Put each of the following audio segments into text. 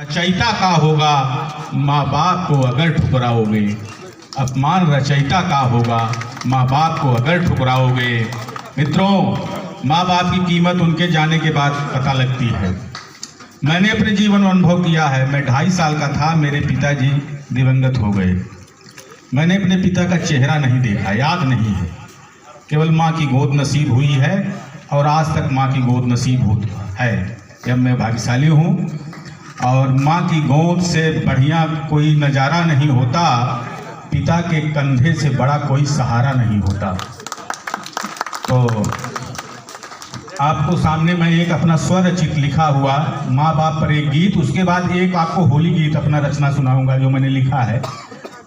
रचयिता का होगा माँ बाप को अगर ठुकराओगे। अपमान रचयिता का होगा माँ बाप को अगर ठुकराओगे। मित्रों, माँ बाप की कीमत उनके जाने के बाद पता लगती है। मैंने अपने जीवन में अनुभव किया है। मैं 2.5 साल का था, मेरे पिताजी दिवंगत हो गए। मैंने अपने पिता का चेहरा नहीं देखा, याद नहीं है। केवल माँ की गोद नसीब हुई है और आज तक माँ की गोद नसीब होती है। जब मैं भाग्यशाली हूँ और माँ की गोद से बढ़िया कोई नज़ारा नहीं होता, पिता के कंधे से बड़ा कोई सहारा नहीं होता। तो आपको सामने मैं एक अपना स्वरचित लिखा हुआ माँ बाप पर एक गीत, उसके बाद एक आपको होली गीत अपना रचना सुनाऊंगा जो मैंने लिखा है।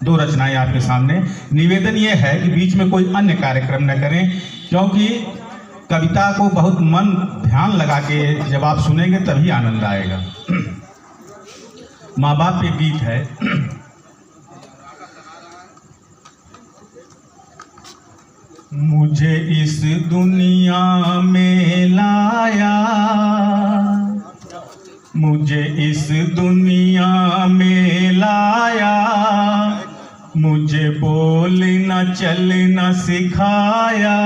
2 रचनाएं आपके सामने। निवेदन ये है कि बीच में कोई अन्य कार्यक्रम न करें, क्योंकि कविता को बहुत मन ध्यान लगा के जब आप सुनेंगे तभी आनंद आएगा। माँ बाप पे गीत है। मुझे इस दुनिया में लाया, मुझे इस दुनिया में लाया, मुझे बोलना चलना सिखाया।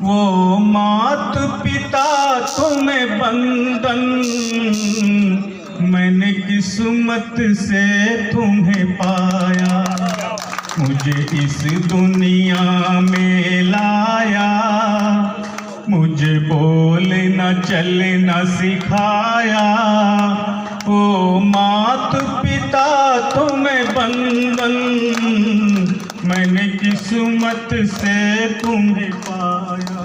वो मात पिता तुम्हें बंधन, मैंने किस्मत से तुम्हें पाया। मुझे इस दुनिया में लाया, मुझे बोलना चलना सिखाया। ओ मात पिता तुम्हें बंधन, मैंने किस्मत से तुम्हें पाया।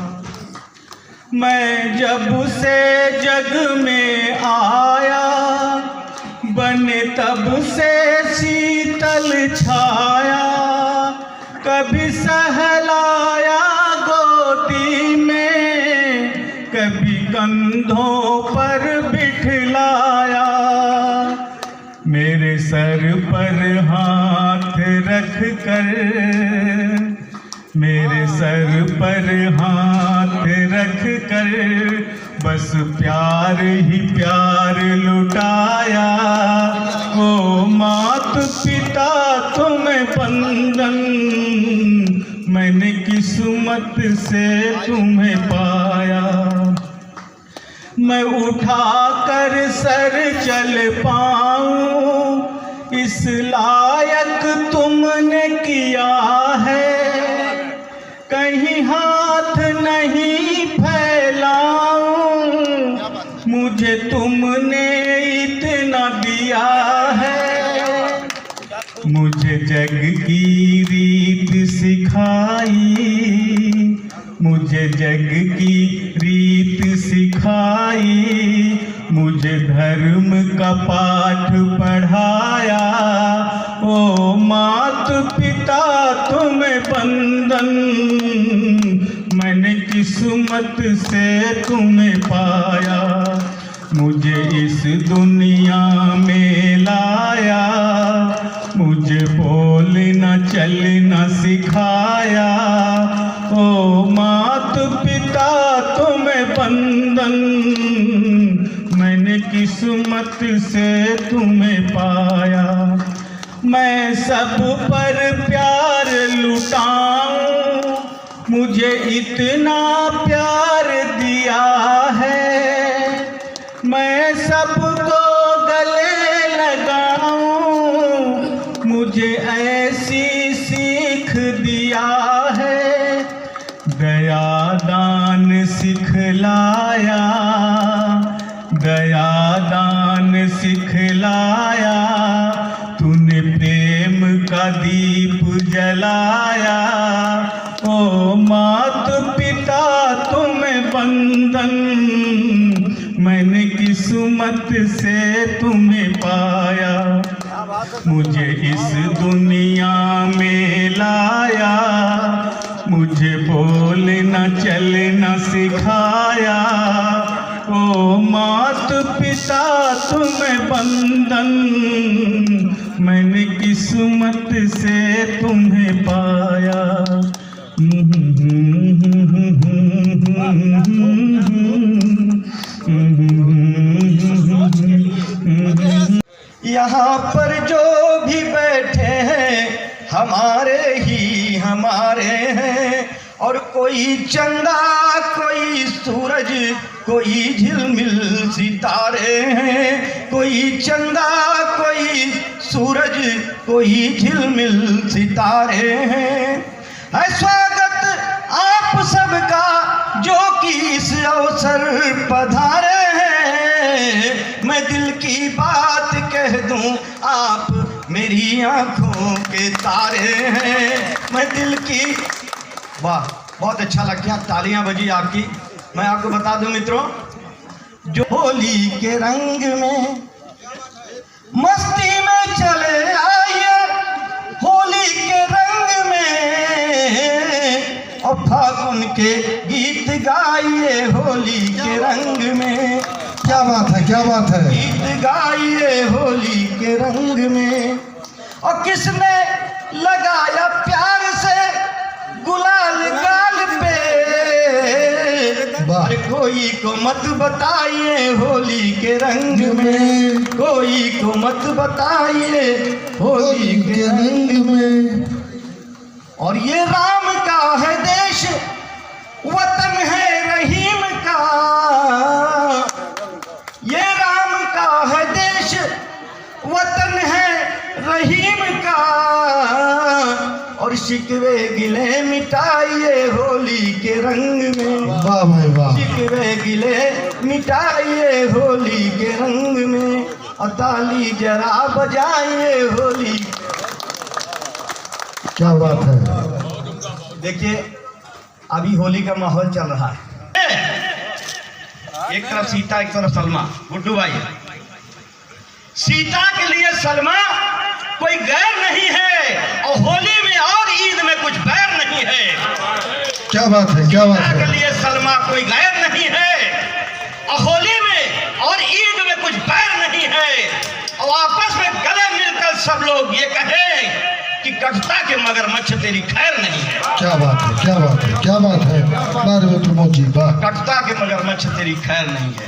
मैं जब से जग में आया, बने तब से शीतल छाया। कभी सहलाया गोदी में, कभी कंधों पर बिठलाया। मेरे सर पर हाथ रख कर, मेरे सर पर हाथ रख कर, बस प्यार ही प्यार लुटाया। ओ मात पिता तुम्हें बंधन, मैंने किस्मत से तुम्हें पाया। मैं उठा कर सर चल पाऊं, इस लायक तुमने किया है। कहीं हाथ नहीं फैलाऊं, मुझे तुमने इतना दिया है। मुझे जग की रीत सिखाई, मुझे जग की रीत सिखाई। मुझे धर्म का पाठ पढ़ाया। ओ मात पिता तुम्हें बंधन, मैंने किस्मत से तुम्हें पाया। मुझे इस दुनिया में लाया, मुझे बोलना चलना सिखाया। ओ मात पिता तुम्हें बंधन, मैंने किस्मत से तुम्हें पाया। मैं सब पर प्यार लुटाऊं, मुझे इतना प्यार दिया है। मैं सबको गले लगाऊं, मुझे ऐसी सीख दिया है। दया दान सिखलाया, दया दान सिखलाया। तूने प्रेम का दीप जलाया। ओ मात पिता तुम्हें बंधन, मैंने किस्मत से तुम्हें पाया। मुझे इस दुनिया में लाया, मुझे बोलना चलना सिखाया। ओ मात पिता तुम्हें बंधन, मैंने किस्मत से तुम्हें पाया। यहाँ पर जो भी बैठे हैं हमारे हैं। और कोई चंदा, कोई सूरज, कोई झिलमिल सितारे हैं। कोई चंदा, कोई सूरज, कोई झिलमिल सितारे हैं। है स्वागत आप सबका जो कि इस अवसर पधारे हैं। मैं दिल की बात कह दूं, आप मेरी आंखों के तारे हैं। मैं दिल की, वाह बहुत अच्छा लगता है, तालियां बजी आपकी। मैं आपको बता दूं मित्रों, जो होली के रंग में मस्ती में चले आइए, होली के रंग में और फागुन के गीत गाइए, होली के रंग में। क्या बात है, क्या बात है। गीत गाइए होली के रंग में। और किसने लगाया प्यार से गुलाल गाल पे, कोई को मत बताइए होली के रंग में। कोई को मत बताइए होली के रंग में। और ये राम का है देश, वतन है रहीम का। ये राम का है देश, वतन है रहीम का। और शिकवे गिले मिटाइए होली के रंग में। वाह भाई वाह। शिकवे गिले मिटाइए होली के रंग में। और ताली जरा बजाइए होली। क्या बात है। देखिए अभी होली का माहौल चल रहा है। एक तरफ सीता, एक तरफ सलमा। गुड्डू भाई, सीता के लिए सलमा कोई गैर नहीं है, और होली में और ईद में कुछ बैर नहीं है। क्या बात है, क्या बात सीता के है। लिए सलमा कोई गैर नहीं है, और होली में और ईद में कुछ बैर नहीं है। और आपस में गले मिलकर सब लोग ये कहें कि कटता के मगरमच्छ तेरी खैर नहीं है। क्या बात है, क्या बात है, क्या बात है। बार में प्रमोद जी वाह। कटता के मगरमच्छ तेरी खैर नहीं है।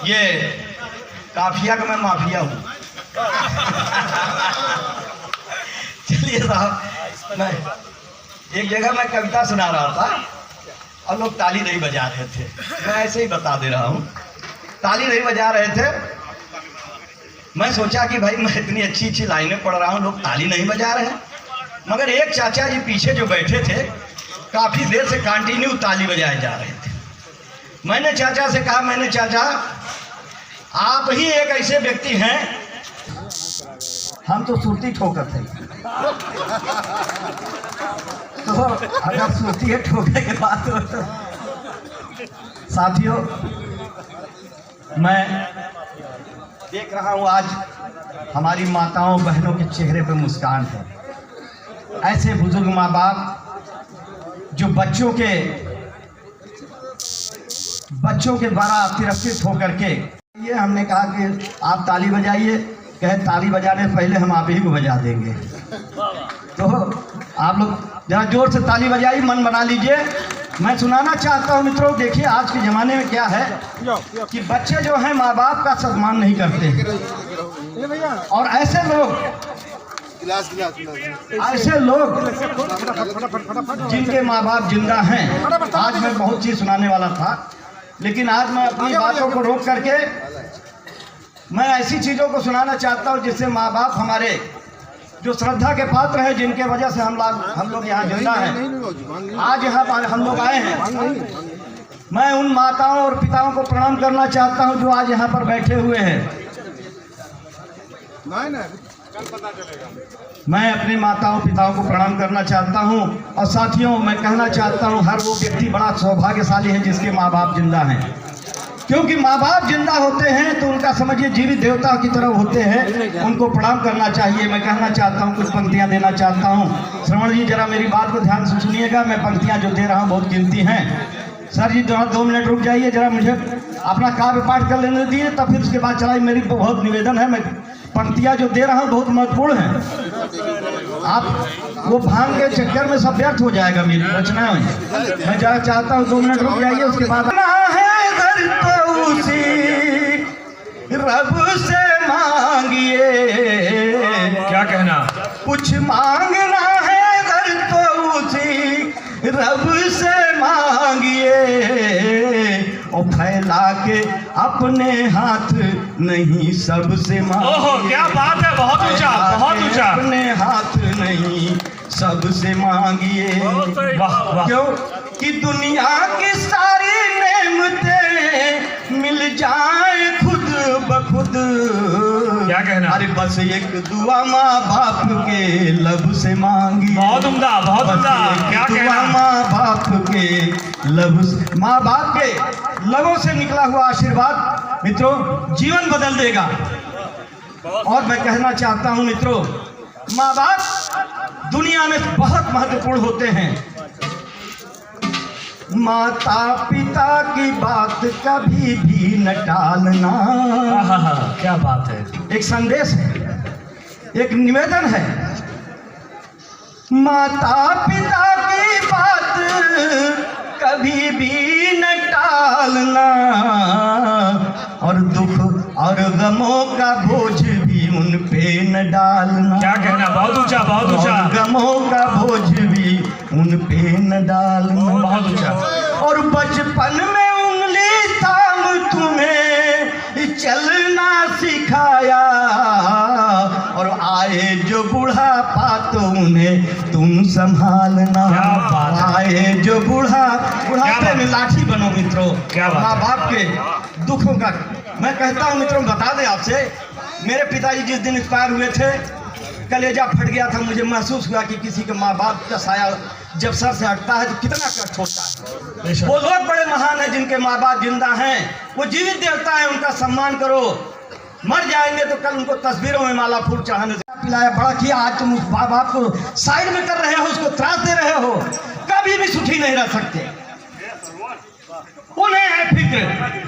ये काफिया का मैं माफिया हूँ। चलिए साहब, मैं एक जगह मैं कविता सुना रहा था और लोग ताली नहीं बजा रहे थे। मैं ऐसे ही बता दे रहा हूँ, ताली नहीं बजा रहे थे। मैं सोचा कि भाई मैं इतनी अच्छी अच्छी लाइनें पढ़ रहा हूँ, लोग ताली नहीं बजा रहे हैं। मगर एक चाचा जी पीछे जो बैठे थे, काफ़ी देर से कंटिन्यू ताली बजाए जा रहे थे। मैंने चाचा से कहा, मैंने चाचा आप ही एक ऐसे व्यक्ति हैं, हम तो सुरती ठोकर थे, तो अगर सुरती है ठोकने के बाद तो साथियों, मैं देख रहा हूँ आज हमारी माताओं बहनों के चेहरे पे मुस्कान है। ऐसे बुजुर्ग माँ बाप जो बच्चों के द्वारा तिरस्कृत होकर के, ये हमने कहा कि आप ताली बजाइए, कहे ताली बजाने से पहले हम आप ही को बजा देंगे। तो आप लोग जरा जोर से ताली बजाइए, मन बना लीजिए। मैं सुनाना चाहता हूँ मित्रों, देखिए आज के ज़माने में क्या है कि बच्चे जो हैं माँ बाप का सम्मान नहीं करते, और ऐसे लोग जिनके माँ बाप जिंदा हैं, आज मैं बहुत चीज़ सुनाने वाला था, लेकिन आज मैं अपनी बातों को रोक करके मैं ऐसी चीज़ों को सुनाना चाहता हूँ जिससे माँ बाप हमारे जो श्रद्धा के पात्र हैं, जिनके वजह से हम लोग यहाँ जिंदा हैं, आज यहाँ पर हम लोग आए हैं। मैं उन माताओं और पिताओं को प्रणाम करना चाहता हूँ जो आज यहाँ पर बैठे हुए हैं। मैं अपनी माताओं पिताओं को प्रणाम करना चाहता हूँ। और साथियों, मैं कहना चाहता हूँ हर वो व्यक्ति बड़ा सौभाग्यशाली है जिसके माँ बाप जिंदा हैं, क्योंकि माँ बाप जिंदा होते हैं तो उनका समझिए जीवित देवता की तरह होते हैं, उनको प्रणाम करना चाहिए। मैं कहना चाहता हूँ, कुछ पंक्तियाँ देना चाहता हूँ। श्रवण जी जरा मेरी बात को ध्यान से सुनिएगा, मैं पंक्तियाँ जो दे रहा हूँ बहुत कीमती हैं। सर जी जरा 2 मिनट रुक जाइए, जरा मुझे अपना काव्य पाठ कर लेने दीजिए, तब फिर उसके बाद चलाइए। मेरी बहुत निवेदन है, मैं पंक्तियाँ जो दे रहा हूँ बहुत महत्वपूर्ण है। आप वो भांग के चक्कर में सब व्यर्थ हो जाएगा मेरी रचना में। मैं जरा चाहता हूँ 2 मिनट रुक जाइए, उसके बाद रब से मांगिए। क्या कहना? कुछ मांगना है अगर तो उसी रब से मांगिए, और फैला के अपने हाथ नहीं सबसे मांगिए। ओहो, क्या बात है, बहुत ऊंचा, बहुत ऊंचा। अपने हाथ नहीं सबसे मांगिए। वाह वाह। क्यों कि दुनिया की सारी नेमतें मिल जाए खुद बखुद। क्या कहना? अरे बस एक दुआ माँ बाप के लब से मांगी। बहुत उम्दा, बहुत उम्दा। क्या दुआ कहना? माँ बाप के लब से, माँ बाप के लबों से निकला हुआ आशीर्वाद मित्रों जीवन बदल देगा। और मैं कहना चाहता हूँ मित्रों, माँ बाप दुनिया में बहुत महत्वपूर्ण होते हैं। माता पिता की बात कभी भी न टालना। क्या बात है। एक संदेश है, एक निवेदन है। माता पिता की बात कभी भी न टालना, और दुख और गमों का बोझ भी उन पे न डालना। क्या कहना? बहुत ऊंचा, बहुत ऊंचा। और गमों का बोझ भी उन पे न डालना। बहुत ऊंचा। और बचपन में उंगली थाम तुम्हें चलना सिखाया, और आए जो बुढ़ापा तो उन्हें तुम संभालना। क्या बात है। आए जो बुढ़ापे बात। में लाठी बनो मित्रों। क्या बात माँ है। बाप के दुखों का मैं कहता हूँ मित्रों, बता दें आपसे, मेरे पिताजी जिस दिन एक्सपायर हुए थे, कलेजा फट गया था। मुझे महसूस हुआ कि किसी के माँ बाप का साया जब सर से हटता है तो कितना कष्ट होता है। वो लोग बड़े महान हैं जिनके माँ बाप जिंदा हैं, वो जीवित देवता है, उनका सम्मान करो। मर जाएंगे तो कल उनको तस्वीरों में माला फूल चढ़ाने से पिलाया बड़ा किया, आज तुम उस माँ बाप को साइड में कर रहे हो, उसको त्रास दे रहे हो। कभी भी सुखी नहीं रह सकते। उन्हें है फिक्र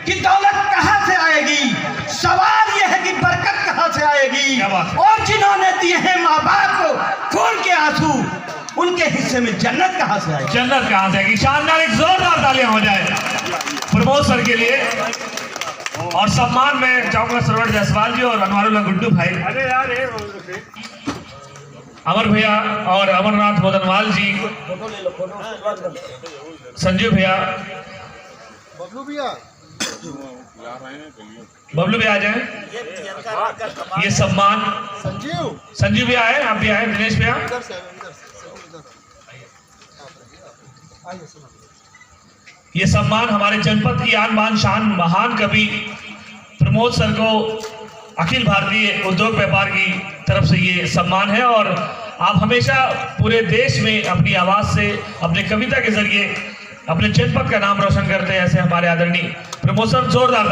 कि दौलत कहाँ से आएगी, सवाल यह है कि बरकत कहाँ से आएगी। और जिन्होंने दिए हैं माँ बाप को खून के आंसू, उनके हिस्से में जन्नत कहाँ से आएगी। जन्नत कहाँ से आएगी। शानदार, एक जोरदार तालियां हो जाए प्रमोद सर के लिए। और सम्मान में चाहूंगा सरवर जायसवाल जी और अनवारुल्लाह गुड्डू भाई, अमर भैया और अमरनाथ मोदनवाल जी, संजू भैया, बबलू भी आ जाए। ये सम्मान संजीव भी आए, आप भी आए, दिनेश भैया। ये सम्मान हमारे जनपद की आन बान शान महान कवि प्रमोद सर को अखिल भारतीय उद्योग व्यापार की तरफ से ये सम्मान है। और आप हमेशा पूरे देश में अपनी आवाज से, अपने कविता के जरिए अपने जनपद का नाम रोशन करते हैं। ऐसे हमारे आदरणीय प्रमोद सर, जोरदार